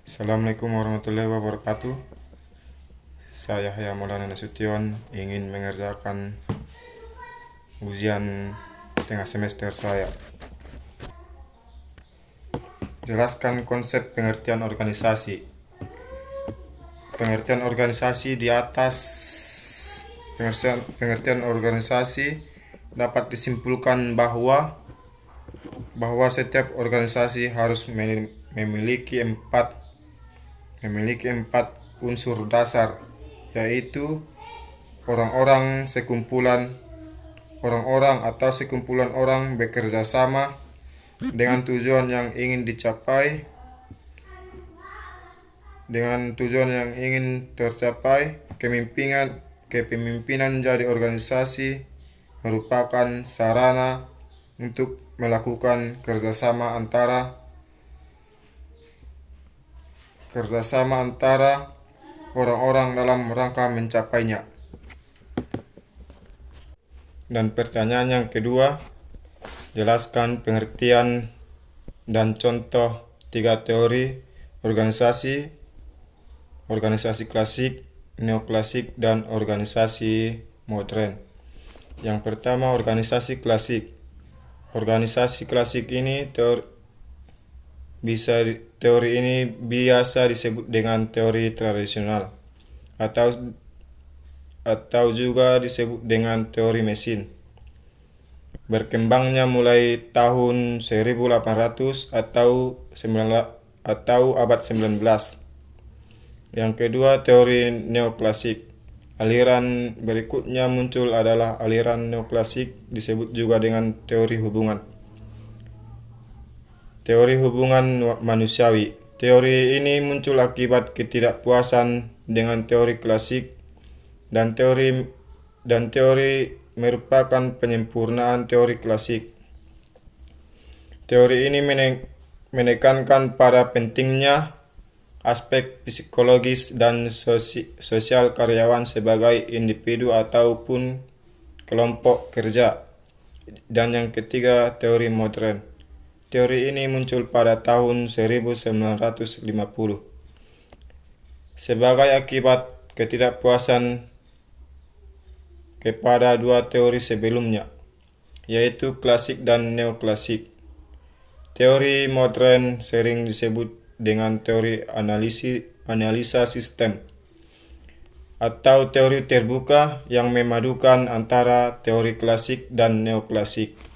Assalamualaikum warahmatullahi wabarakatuh. Saya Yahya Maulana Nasution ingin mengerjakan ujian tengah semester saya. Jelaskan konsep pengertian organisasi. Pengertian organisasi di atas. Pengertian organisasi dapat disimpulkan bahwa setiap organisasi harus memiliki empat unsur dasar, yaitu orang-orang atau sekumpulan orang bekerja sama dengan tujuan yang ingin tercapai. Kepemimpinan jadi organisasi merupakan sarana untuk melakukan kerjasama antara orang-orang dalam rangka mencapainya. Dan pertanyaan yang kedua, jelaskan pengertian dan contoh 3 teori organisasi klasik, neoklasik, dan organisasi modern. Yang pertama, organisasi klasik. Organisasi klasik ini teori ini biasa disebut dengan teori tradisional atau juga disebut dengan teori mesin. Berkembangnya mulai tahun 1800 atau abad 19. Yang kedua, teori neoklasik. Aliran berikutnya muncul adalah aliran neoklasik, disebut juga dengan teori hubungan. Teori hubungan manusiawi. Teori ini muncul akibat ketidakpuasan dengan teori klasik dan teori merupakan penyempurnaan teori klasik. Teori ini menekankan pada pentingnya aspek psikologis dan sosial karyawan sebagai individu ataupun kelompok kerja. Dan yang ketiga, teori modern. Teori ini muncul pada tahun 1950 sebagai akibat ketidakpuasan kepada dua teori sebelumnya, yaitu klasik dan neoklasik. Teori modern sering disebut dengan teori analisa sistem atau teori terbuka yang memadukan antara teori klasik dan neoklasik.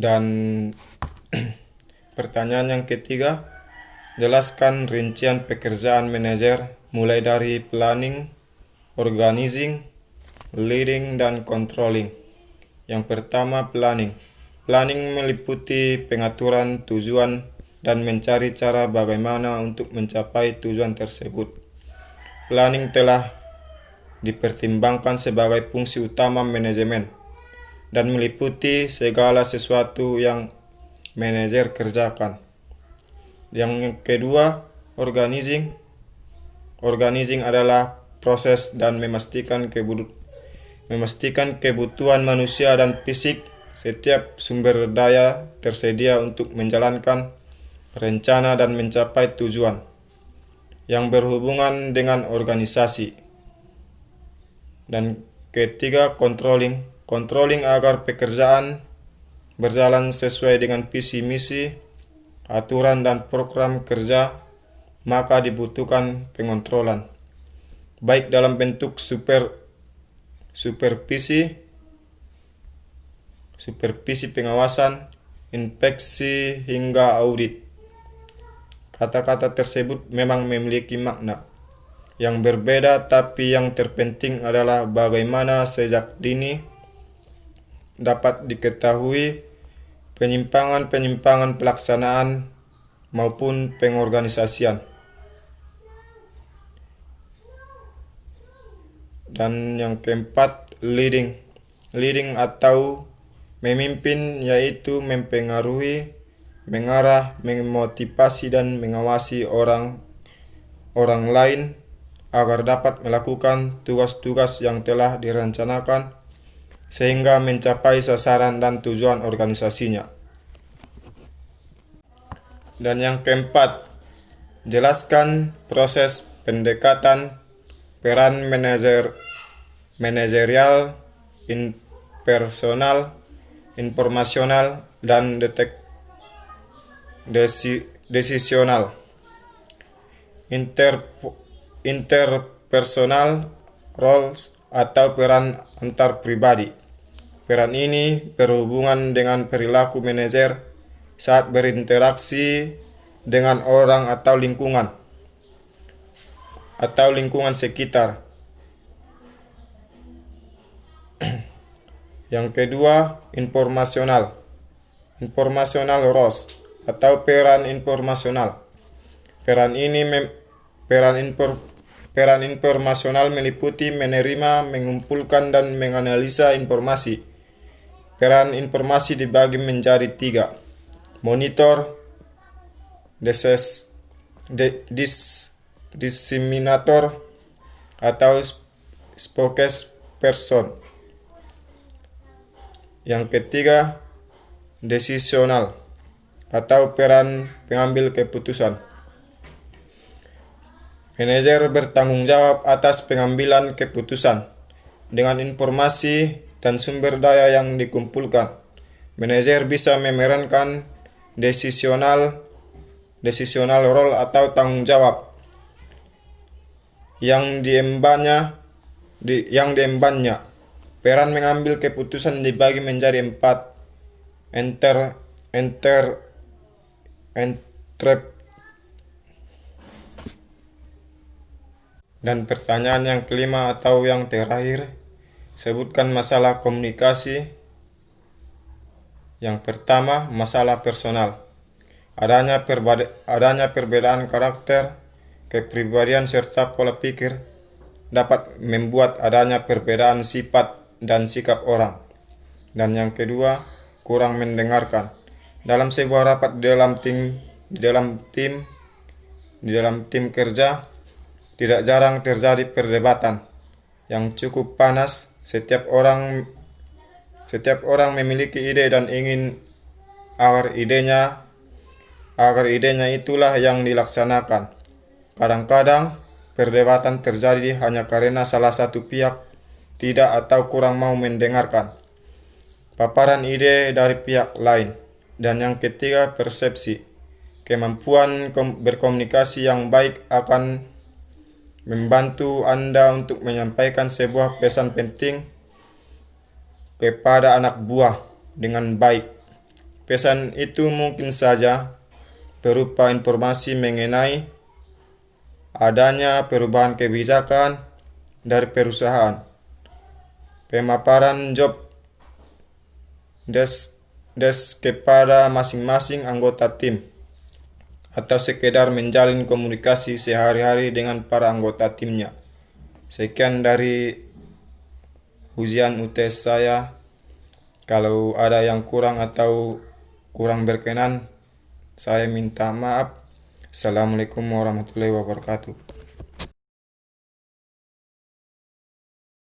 Dan pertanyaan yang ketiga, jelaskan rincian pekerjaan manajer mulai dari planning, organizing, leading, dan controlling. Yang pertama, planning. Planning meliputi pengaturan tujuan dan mencari cara bagaimana untuk mencapai tujuan tersebut. Planning telah dipertimbangkan sebagai fungsi utama manajemen dan meliputi segala sesuatu yang manajer kerjakan. Yang kedua, organizing. Organizing adalah proses dan memastikan kebutuhan manusia dan fisik setiap sumber daya tersedia untuk menjalankan rencana dan mencapai tujuan yang berhubungan dengan organisasi. Dan ketiga, controlling. Controlling agar pekerjaan berjalan sesuai dengan visi misi, aturan dan program kerja, maka dibutuhkan pengontrolan, baik dalam bentuk supervisi pengawasan, inspeksi, hingga audit. Kata-kata tersebut memang memiliki makna yang berbeda, tapi yang terpenting adalah bagaimana sejak dini dapat diketahui penyimpangan pelaksanaan maupun pengorganisasian. Dan yang keempat, leading. Leading atau memimpin, yaitu mempengaruhi, mengarah, memotivasi, dan mengawasi orang lain agar dapat melakukan tugas-tugas yang telah direncanakan sehingga mencapai sasaran dan tujuan organisasinya. Dan yang keempat, jelaskan proses pendekatan, peran manajerial, impersonal, informasional, dan desisional. Interpersonal roles atau peran antar pribadi. Peran ini berhubungan dengan perilaku manajer saat berinteraksi dengan orang atau lingkungan sekitar. Yang kedua, informasional roles atau peran informasional. Peran informasional meliputi menerima, mengumpulkan, dan menganalisa informasi. Peran informasi dibagi menjadi 3: monitor, disseminator, atau spokesperson. Yang ketiga, decisional atau peran pengambil keputusan. Manajer bertanggung jawab atas pengambilan keputusan dengan informasi dan sumber daya yang dikumpulkan. Manajer bisa memerankan decisional role atau tanggung jawab yang diembannya. Peran mengambil keputusan dibagi menjadi 4: Dan pertanyaan yang kelima atau yang terakhir, sebutkan masalah komunikasi. Yang pertama, masalah personal. Adanya perbedaan karakter, kepribadian, serta pola pikir dapat membuat adanya perbedaan sifat dan sikap orang. Dan yang kedua, kurang mendengarkan. Dalam sebuah rapat di dalam tim kerja, tidak jarang terjadi perdebatan yang cukup panas. Setiap orang memiliki ide dan ingin agar idenya itulah yang dilaksanakan. Kadang-kadang perdebatan terjadi hanya karena salah satu pihak tidak atau kurang mau mendengarkan paparan ide dari pihak lain. Dan yang ketiga, persepsi. Kemampuan berkomunikasi yang baik akan membantu Anda untuk menyampaikan sebuah pesan penting kepada anak buah dengan baik. Pesan itu mungkin saja berupa informasi mengenai adanya perubahan kebijakan dari perusahaan, pemaparan job desk kepada masing-masing anggota tim, atau sekedar menjalin komunikasi sehari-hari dengan para anggota timnya. Sekian dari ujian UTS saya. Kalau ada yang kurang atau kurang berkenan, saya minta maaf. Assalamualaikum warahmatullahi wabarakatuh.